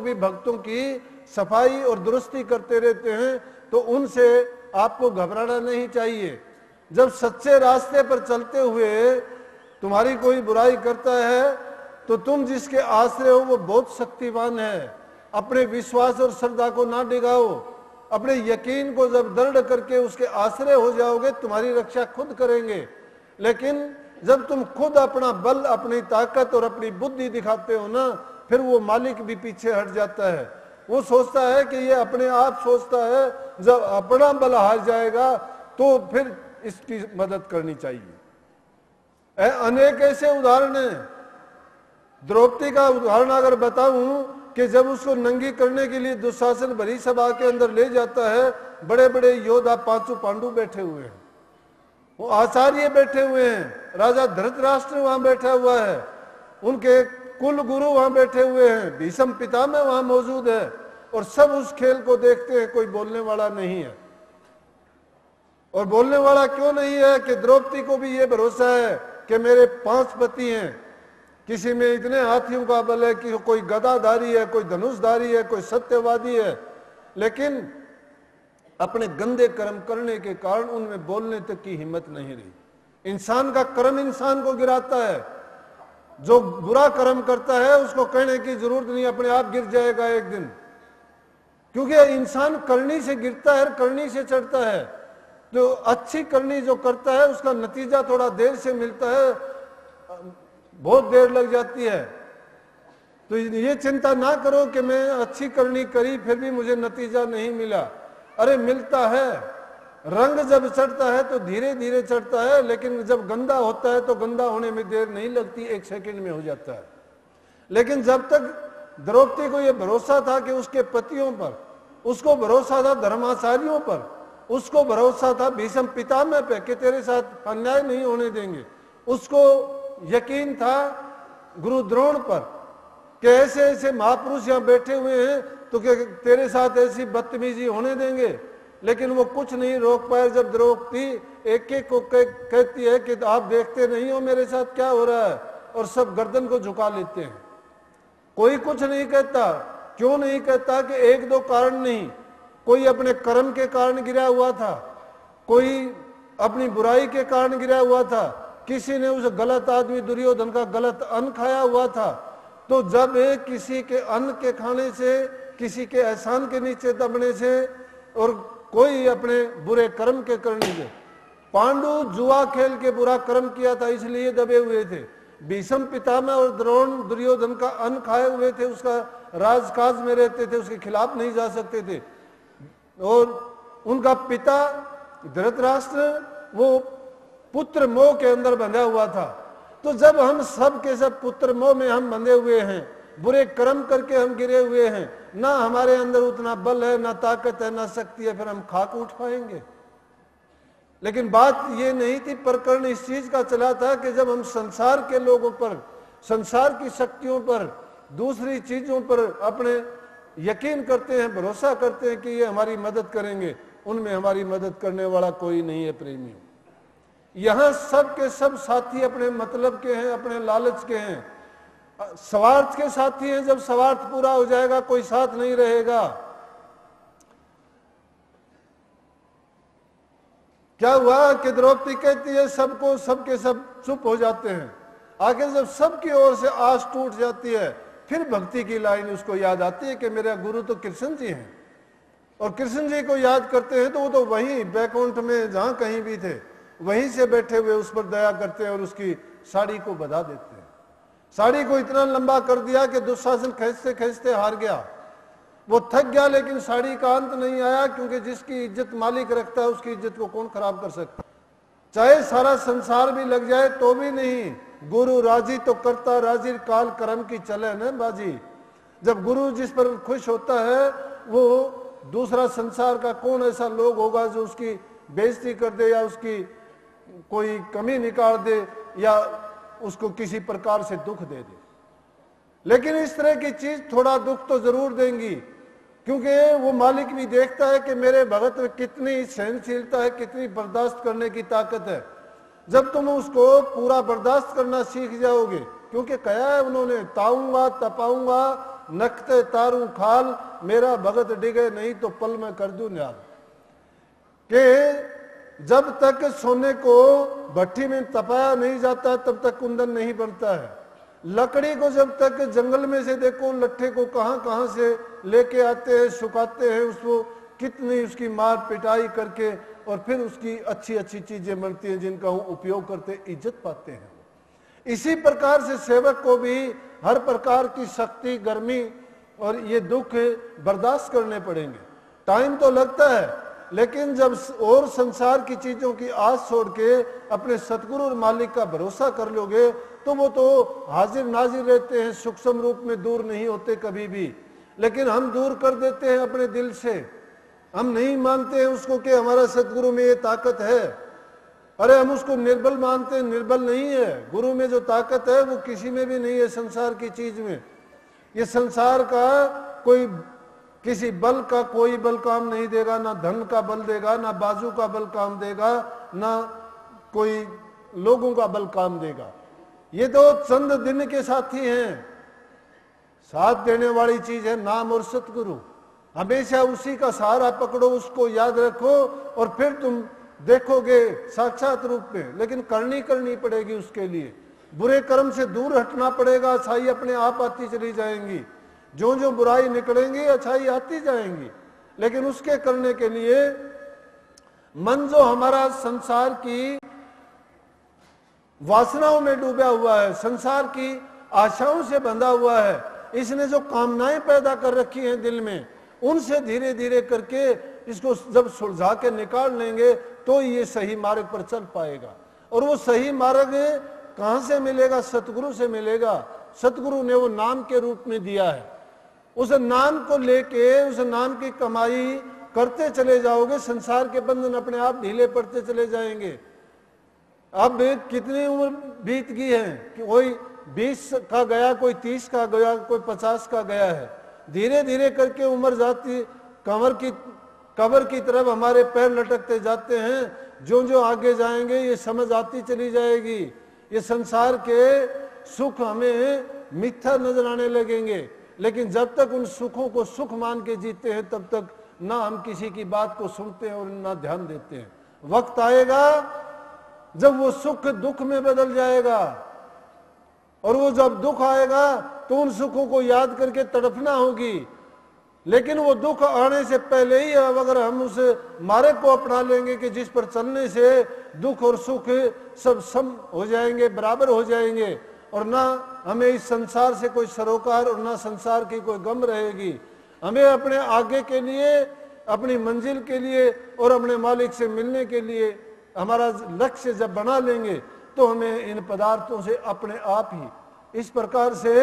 भी भक्तों की सफाई और दुरुस्ती करते रहते हैं, तो उनसे आपको घबराना नहीं चाहिए। जब सच्चे रास्ते पर चलते हुए तुम्हारी कोई बुराई करता है, तो तुम जिसके आश्रय हो वो बहुत शक्तिमान है। अपने विश्वास और श्रद्धा को ना डिगाओ, अपने यकीन को जब दृढ़ करके उसके आश्रय हो जाओगे, तुम्हारी रक्षा खुद करेंगे। लेकिन जब तुम खुद अपना बल, अपनी ताकत और अपनी बुद्धि दिखाते हो ना, फिर वो मालिक भी पीछे हट जाता है। वो सोचता है कि ये अपने आप सोचता है, जब अपना बल हार जाएगा तो फिर इसकी मदद करनी चाहिए। अनेक ऐसे उदाहरण हैं। द्रौपदी का उदाहरण अगर बताऊं कि जब उसको नंगी करने के लिए दुशासन भरी सभा के अंदर ले जाता है, बड़े बड़े योद्धा पांचों पांडु बैठे हुए हैं, वो आचार्य बैठे हुए हैं, राजा धृतराष्ट्र वहां बैठा हुआ है, उनके कुल गुरु वहां बैठे हुए हैं, भीष्म पितामह वहां मौजूद है, और सब उस खेल को देखते हैं। कोई बोलने वाला नहीं है। और बोलने वाला क्यों नहीं है कि द्रौपदी को भी ये भरोसा है कि मेरे 5 पति हैं, किसी में इतने हाथियों का बल है कि कोई गदाधारी है, कोई धनुषधारी है, कोई सत्यवादी है, लेकिन अपने गंदे कर्म करने के कारण उनमें बोलने तक की हिम्मत नहीं रही। इंसान का कर्म इंसान को गिराता है। जो बुरा कर्म करता है उसको कहने की जरूरत नहीं, अपने आप गिर जाएगा एक दिन, क्योंकि इंसान करनी से गिरता है, करनी से चढ़ता है। तो अच्छी करनी जो करता है उसका नतीजा थोड़ा देर से मिलता है, बहुत देर लग जाती है। तो ये चिंता ना करो कि मैं अच्छी करनी करी फिर भी मुझे नतीजा नहीं मिला। अरे मिलता है। रंग जब चढ़ता है तो धीरे धीरे चढ़ता है, लेकिन जब गंदा होता है तो गंदा होने में देर नहीं लगती, 1 सेकंड में हो जाता है। लेकिन जब तक द्रौपदी को यह भरोसा था कि उसके पतियों पर, उसको भरोसा था धर्माचार्यों पर, उसको भरोसा था भीष्म पितामह पे कि तेरे साथ अन्याय नहीं होने देंगे, उसको यकीन था गुरु द्रोण पर कि ऐसे ऐसे महापुरुष यहाँ बैठे हुए हैं तो क्या तेरे साथ ऐसी बदतमीजी होने देंगे। लेकिन वो कुछ नहीं रोक पाए। जब द्रौपदी एक एक को कहती है कि आप देखते नहीं हो मेरे साथ क्या हो रहा है, और सब गर्दन को झुका लेते हैं, कोई कुछ नहीं कहता। क्यों नहीं कहता कि 1-2 कारण नहीं, कोई अपने कर्म के कारण गिरा हुआ था, कोई अपनी बुराई के कारण गिरा हुआ था, किसी ने उस गलत आदमी दुर्योधन का गलत अन्न खाया हुआ था। तो जब किसी के अन्न के खाने से, किसी के एहसान के नीचे दबने से, और कोई अपने बुरे कर्म के करने से, पांडु जुआ खेल के बुरा कर्म किया था इसलिए दबे हुए थे। भीष्म पितामह और द्रोण दुर्योधन का अन्न खाए हुए थे, उसका राजकाज में रहते थे, उसके खिलाफ नहीं जा सकते थे। और उनका पिता धृतराष्ट्र वो पुत्र मोह के अंदर बंधा हुआ था। तो जब हम सब के सब पुत्र मोह में हम बंधे हुए हैं, बुरे कर्म करके हम गिरे हुए हैं, ना हमारे अंदर उतना बल है, ना ताकत है, ना शक्ति है, फिर हम खाक उठ पाएंगे। लेकिन बात ये नहीं थी, प्रकरण इस चीज का चला था कि जब हम संसार के लोगों पर, संसार की शक्तियों पर, दूसरी चीजों पर अपने यकीन करते हैं, भरोसा करते हैं कि ये हमारी मदद करेंगे, उनमें हमारी मदद करने वाला कोई नहीं है। प्रेमियों, यहां सब के सब साथी अपने मतलब के हैं, अपने लालच के हैं, स्वार्थ के साथी हैं। जब स्वार्थ पूरा हो जाएगा कोई साथ नहीं रहेगा। क्या हुआ कि द्रौपदी कहती है सबको, सबके सब चुप हो जाते हैं। आखिर जब सबकी ओर से आस टूट जाती है, फिर भक्ति की लाइन उसको याद आती है कि मेरा गुरु तो कृष्ण जी हैं, और कृष्ण जी को याद करते हैं तो वो तो वहीं बैकुंठ में जहां कहीं भी थे, वहीं से बैठे हुए उस पर दया करते हैं और उसकी साड़ी को बधा देते हैं। साड़ी को इतना लंबा कर दिया कि दुशासन खींचते खींचते हार गया, वो थक गया, लेकिन साड़ी का अंत नहीं आया, क्योंकि जिसकी इज्जत मालिक रखता है उसकी इज्जत को कौन खराब कर सकता। चाहे सारा संसार भी लग जाए तो भी नहीं, गुरु राजी तो करता राजी, काल कर्म की चले न बाजी। जब गुरु जिस पर खुश होता है, वो दूसरा संसार का कौन ऐसा लोग होगा जो उसकी बेइज्जती कर दे, या उसकी कोई कमी निकाल दे, या उसको किसी प्रकार से दुख दे दे। लेकिन इस तरह की चीज थोड़ा दुख तो जरूर देंगी, क्योंकि वो मालिक भी देखता है कि मेरे भगत में कितनी सहनशीलता है, कितनी बर्दाश्त करने की ताकत है। जब तुम उसको पूरा बर्दाश्त करना सीख जाओगे, क्योंकि कहा है उन्होंने, ताऊंगा तपाऊंगा नखते तारू खाल, मेरा भगत डिगे नहीं तो पल में कर दूं न्याल। कि जब तक सोने को भट्टी में तपाया नहीं जाता तब तक कुंदन नहीं बनता है। लकड़ी को जब तक जंगल में से देखो लट्ठे को कहां कहां से लेके आते हैं, सुखाते हैं, उसको कितनी उसकी मार पिटाई करके और फिर उसकी अच्छी अच्छी चीजें बनती हैं जिनका वो उपयोग करते इज्जत पाते हैं। इसी प्रकार से सेवक को भी हर प्रकार की शक्ति, गर्मी और ये दुख बर्दाश्त करने पड़ेंगे। टाइम तो लगता है, लेकिन जब और संसार की चीजों की आस छोड़ के अपने सतगुरु और मालिक का भरोसा कर लोगे तो वो तो हाजिर नाजिर रहते हैं, सूक्ष्म रूप में दूर नहीं होते कभी भी। लेकिन हम दूर कर देते हैं अपने दिल से, हम नहीं मानते हैं उसको कि हमारा सतगुरु में ये ताकत है। अरे हम उसको निर्बल मानते हैं, निर्बल नहीं है। गुरु में जो ताकत है वो किसी में भी नहीं है संसार की चीज में। ये संसार का कोई किसी बल का कोई बल काम नहीं देगा, ना धन का बल देगा, ना बाजू का बल काम देगा, ना कोई लोगों का बल काम देगा। ये तो चंद दिन के साथी हैं। साथ देने वाली चीज है नाम और सतगुरु। हमेशा उसी का सहारा पकड़ो, उसको याद रखो और फिर तुम देखोगे साक्षात रूप में। लेकिन करनी पड़ेगी उसके लिए। बुरे कर्म से दूर हटना पड़ेगा, अच्छाई अपने आप आती चली जाएंगी। जो जो बुराई निकलेंगी अच्छाई आती जाएंगी। लेकिन उसके करने के लिए मन जो हमारा संसार की वासनाओं में डूबा हुआ है, संसार की आशाओं से बंधा हुआ है, इसने जो कामनाएं पैदा कर रखी हैं दिल में, उनसे धीरे धीरे करके इसको जब सुलझा के निकाल लेंगे तो ये सही मार्ग पर चल पाएगा। और वो सही मार्ग कहां से मिलेगा? सतगुरु से मिलेगा। सतगुरु ने वो नाम के रूप में दिया है। उस नाम को लेके उस नाम की कमाई करते चले जाओगे, संसार के बंधन अपने आप ढीले पड़ते चले जाएंगे। अब कितनी उम्र बीत गई है कि कोई 20 का गया, कोई 30 का गया, कोई 50 का गया है। धीरे धीरे करके उम्र जाती, कब्र की तरफ हमारे पैर लटकते जाते हैं। जो जो आगे जाएंगे ये समझ आती चली जाएगी। ये संसार के सुख हमें मिथ्या नजर आने लगेंगे। लेकिन जब तक उन सुखों को सुख मान के जीते हैं तब तक ना हम किसी की बात को सुनते हैं और ना ध्यान देते हैं। वक्त आएगा जब वो सुख दुख में बदल जाएगा, और वो जब दुख आएगा तो उन सुखों को याद करके तड़पना होगी। लेकिन वो दुख आने से पहले ही अगर हम उस मार्ग को अपना लेंगे कि जिस पर चलने से दुख और सुख सब सम हो जाएंगे, बराबर हो जाएंगे, और ना हमें इस संसार से कोई सरोकार और ना संसार की कोई गम रहेगी। हमें अपने आगे के लिए, अपनी मंजिल के लिए और अपने मालिक से मिलने के लिए हमारा लक्ष्य जब बना लेंगे तो हमें इन पदार्थों से अपने आप ही इस प्रकार से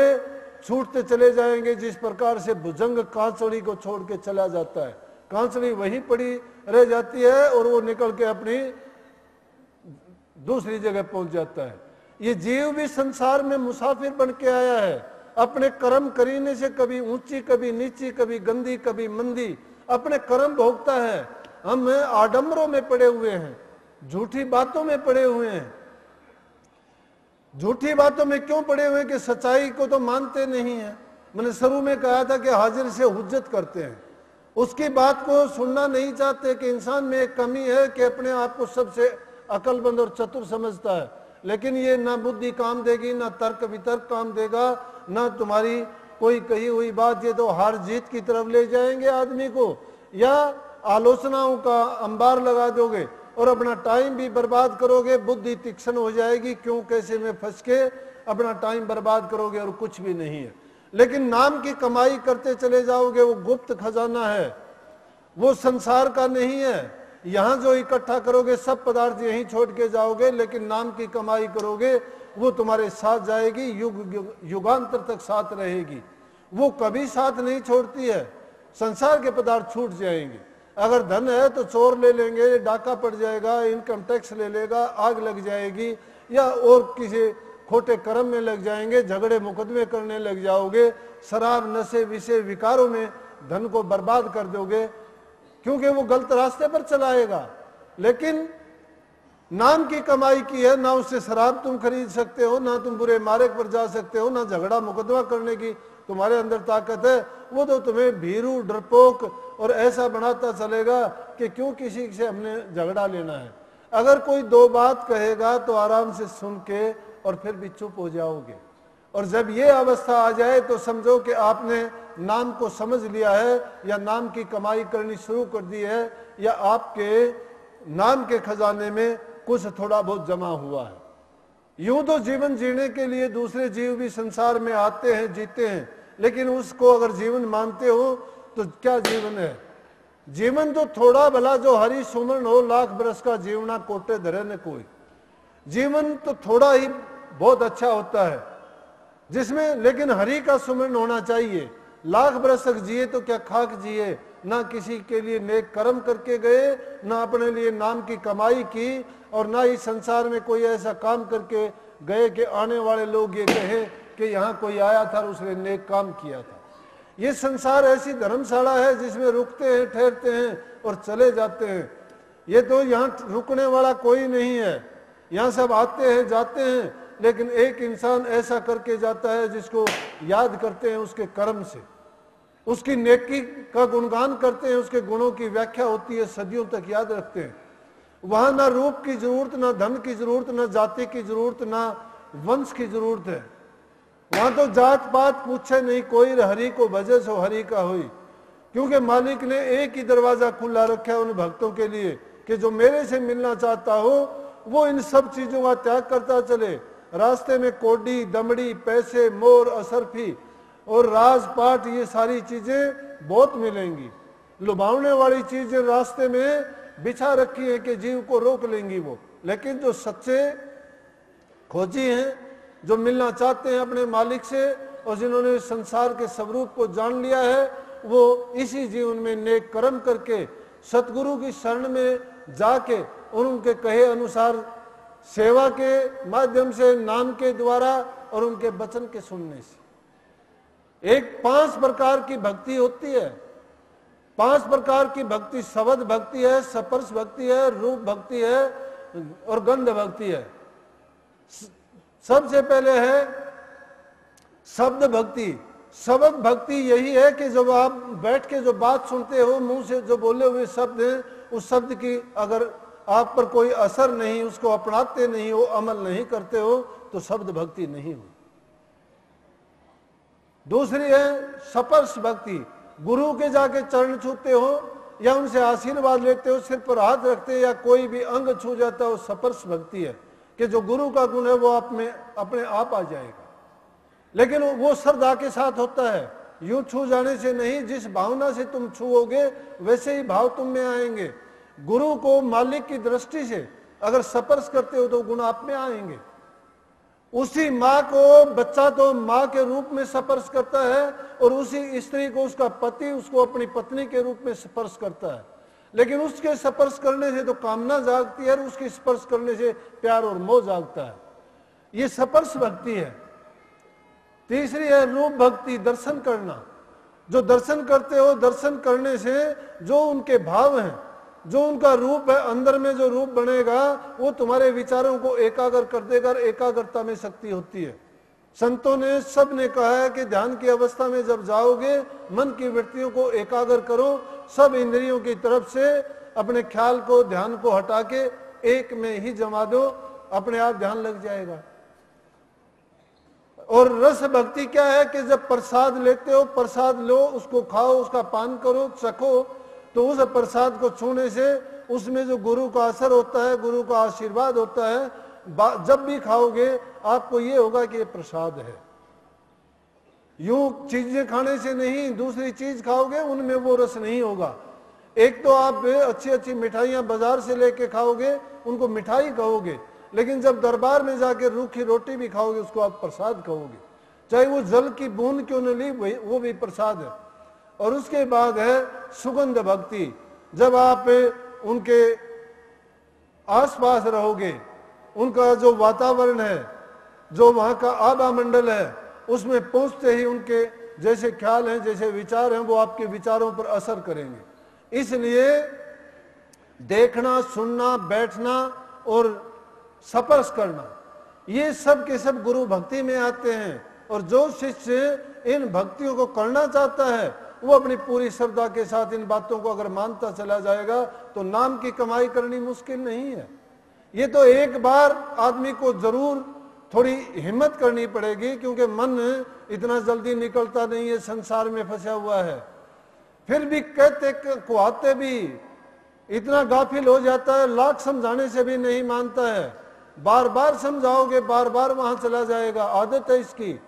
छूटते चले जाएंगे जिस प्रकार से भुजंग कांचड़ी को छोड़ के चला जाता है। कांचड़ी वहीं पड़ी रह जाती है और वो निकल के अपनी दूसरी जगह पहुंच जाता है। ये जीव भी संसार में मुसाफिर बन के आया है। अपने कर्म करीने से कभी ऊंची, कभी नीची, कभी गंदी, कभी मंदी अपने कर्म भोगता है। हम आडंबरों में पड़े हुए हैं, झूठी बातों में पड़े हुए हैं। झूठी बातों में क्यों पड़े हुए कि सच्चाई को तो मानते नहीं है। मैंने शुरू में कहा था कि हाजिर से हुज्जत करते हैं, उसकी बात को सुनना नहीं चाहते कि इंसान में एक कमी है कि अपने आप को सबसे अकलमंद और चतुर समझता है। लेकिन ये ना बुद्धि काम देगी, ना तर्क वितर्क काम देगा, ना तुम्हारी कोई कही हुई बात। ये तो हार जीत की तरफ ले जाएंगे आदमी को, या आलोचनाओं का अंबार लगा दोगे और अपना टाइम भी बर्बाद करोगे। बुद्धि तीक्ष्ण हो जाएगी, क्यों कैसे में फंस के अपना टाइम बर्बाद करोगे और कुछ भी नहीं है। लेकिन नाम की कमाई करते चले जाओगे, वो गुप्त खजाना है, वो संसार का नहीं है। यहाँ जो इकट्ठा करोगे सब पदार्थ यहीं छोड़ के जाओगे, लेकिन नाम की कमाई करोगे वो तुम्हारे साथ जाएगी, युग युगांतर तक साथ रहेगी। वो कभी साथ नहीं छोड़ती है। संसार के पदार्थ छूट जाएंगे। अगर धन है तो चोर ले लेंगे, डाका पड़ जाएगा, इनकम टैक्स ले लेगा, आग लग जाएगी, या और किसी खोटे कर्म में लग जाएंगे, झगड़े मुकदमे करने लग जाओगे, शराब नशे विषय विकारों में धन को बर्बाद कर दोगे, क्योंकि वो गलत रास्ते पर चलाएगा। लेकिन नाम की कमाई की है, ना उससे शराब तुम खरीद सकते हो, ना तुम बुरे मार्ग पर जा सकते हो, ना झगड़ा मुकदमा करने की तुम्हारे अंदर ताकत है, वो तो तुम्हें भीरू, डरपोक और ऐसा बनाता चलेगा कि क्यों किसी से हमने झगड़ा लेना है। अगर कोई दो बात कहेगा तो आराम से सुन के और फिर भी चुप हो जाओगे। और जब ये अवस्था आ जाए तो समझो कि आपने नाम को समझ लिया है, या नाम की कमाई करनी शुरू कर दी है, या आपके नाम के खजाने में कुछ थोड़ा बहुत जमा हुआ है। यूं तो जीवन जीने के लिए दूसरे जीव भी संसार में आते हैं, जीते हैं, लेकिन उसको अगर जीवन मानते हो तो क्या जीवन है? जीवन तो थोड़ा भला जो हरि सुमन हो, लाख बरस का जीवना कोटे धरे न कोई। जीवन तो थोड़ा ही बहुत अच्छा होता है जिसमें, लेकिन हरि का सुमन होना चाहिए। लाख बरस तक जिए तो क्या खाक जिए, ना किसी के लिए नेक कर्म करके गए, ना अपने लिए नाम की कमाई की, और ना इस संसार में कोई ऐसा काम करके गए कि आने वाले लोग ये कहें कि यहाँ कोई आया था और उसने नेक काम किया था। ये संसार ऐसी धर्मशाला है जिसमें रुकते हैं, ठहरते हैं और चले जाते हैं। ये तो यहाँ रुकने वाला कोई नहीं है, यहाँ सब आते हैं जाते हैं, लेकिन एक इंसान ऐसा करके जाता है जिसको याद करते हैं उसके कर्म से, उसकी नेकी का गुणगान करते हैं, उसके गुणों की व्याख्या होती है, सदियों तक याद रखते हैं। वहां ना रूप की जरूरत, ना धन की जरूरत, ना जाति की जरूरत, ना वंश की जरूरत है। वहां तो जात पात पूछे नहीं कोई, हरि को भजे सो हरि का हुई। क्योंकि मालिक ने एक ही दरवाजा खुला रखा है उन भक्तों के लिए कि जो मेरे से मिलना चाहता हो वो इन सब चीजों का त्याग करता चले। रास्ते में कोडी, दमड़ी, पैसे, मोर, असरफी और राजपाट, ये सारी चीजें बहुत मिलेंगी। लुभावने वाली चीजें रास्ते में बिछा रखी है कि जीव को रोक लेंगी वो। लेकिन जो सच्चे खोजी हैं, जो मिलना चाहते हैं अपने मालिक से, और जिन्होंने संसार के स्वरूप को जान लिया है, वो इसी जीवन में नेक कर्म करके सतगुरु की शरण में जाके और उनके कहे अनुसार सेवा के माध्यम से, नाम के द्वारा और उनके वचन के सुनने से। एक 5 प्रकार की भक्ति होती है। 5 प्रकार की भक्ति, शब्द भक्ति है, स्पर्श भक्ति है, रूप भक्ति है और गंध भक्ति है। सबसे पहले है शब्द भक्ति। शब्द भक्ति यही है कि जब आप बैठ के जो बात सुनते हो, मुंह से जो बोले हुए शब्द हैं, उस शब्द की अगर आप पर कोई असर नहीं, उसको अपनाते नहीं हो, अमल नहीं करते हो, तो शब्द भक्ति नहीं हो। दूसरी है स्पर्श भक्ति। गुरु के जाके चरण छूते हो या उनसे आशीर्वाद लेते हो, सिर पर हाथ रखते या कोई भी अंग छू जाता हो, स्पर्श भक्ति है कि जो गुरु का गुण है वो आप में अपने आप आ जाएगा। लेकिन वो श्रद्धा के साथ होता है, यूं छू जाने से नहीं। जिस भावना से तुम छूओगे वैसे ही भाव तुम में आएंगे। गुरु को मालिक की दृष्टि से अगर स्पर्श करते हो तो गुण आप में आएंगे। उसी माँ को बच्चा तो माँ के रूप में स्पर्श करता है, और उसी स्त्री को उसका पति उसको अपनी पत्नी के रूप में स्पर्श करता है। लेकिन उसके स्पर्श करने से तो कामना जागती है, और उसके स्पर्श करने से प्यार और मोह जागता है। ये स्पर्श भक्ति है। तीसरी है रूप भक्ति, दर्शन करना। जो दर्शन करते हो, दर्शन करने से जो उनके भाव हैं, जो उनका रूप है, अंदर में जो रूप बनेगा वो तुम्हारे विचारों को एकाग्र कर देगा। एकाग्रता में शक्ति होती है। संतों ने, सब ने कहा है कि ध्यान की अवस्था में जब जाओगे, मन की वृत्तियों को एकाग्र करो, सब इंद्रियों की तरफ से अपने ख्याल को, ध्यान को हटा के एक में ही जमा दो, अपने आप ध्यान लग जाएगा। और रस भक्ति क्या है कि जब प्रसाद लेते हो, प्रसाद लो, उसको खाओ, उसका पान करो, चखो, तो उस प्रसाद को छूने से उसमें जो गुरु का असर होता है, गुरु का आशीर्वाद होता है, जब भी खाओगे आपको ये होगा कि ये प्रसाद है। यूं चीजें खाने से नहीं, दूसरी चीज खाओगे उनमें वो रस नहीं होगा। एक तो आप अच्छी अच्छी मिठाइयां बाजार से लेके खाओगे, उनको मिठाई कहोगे, लेकिन जब दरबार में जाके रूखी रोटी भी खाओगे उसको आप प्रसाद कहोगे। चाहे वो जल की बूंद क्यों न ली, वो भी प्रसाद है। और उसके बाद है सुगंध भक्ति। जब आप उनके आसपास रहोगे, उनका जो वातावरण है, जो वहाँ का आभा मंडल है, उसमें पहुँचते ही उनके जैसे ख्याल हैं, जैसे विचार हैं, वो आपके विचारों पर असर करेंगे। इसलिए देखना, सुनना, बैठना और स्पर्श करना, ये सब के सब गुरु भक्ति में आते हैं। और जो शिष्य इन भक्तियों को करना चाहता है, वो अपनी पूरी श्रद्धा के साथ इन बातों को अगर मानता चला जाएगा तो नाम की कमाई करनी मुश्किल नहीं है। ये तो एक बार आदमी को जरूर थोड़ी हिम्मत करनी पड़ेगी, क्योंकि मन इतना जल्दी निकलता नहीं है, संसार में फंसा हुआ है। फिर भी कहते कुआते भी इतना गाफिल हो जाता है, लाख समझाने से भी नहीं मानता है। बार बार समझाओगे बार बार वहां चला जाएगा, आदत है इसकी।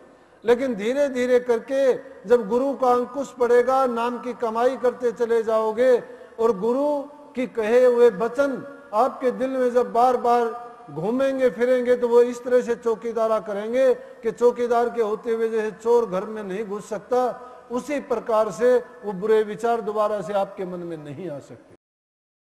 लेकिन धीरे धीरे करके जब गुरु का अंकुश पड़ेगा, नाम की कमाई करते चले जाओगे और गुरु की कहे हुए वचन आपके दिल में जब बार बार घूमेंगे फिरेंगे तो वो इस तरह से चौकीदारा करेंगे कि चौकीदार के होते हुए जैसे चोर घर में नहीं घुस सकता, उसी प्रकार से वो बुरे विचार दोबारा से आपके मन में नहीं आ सकते।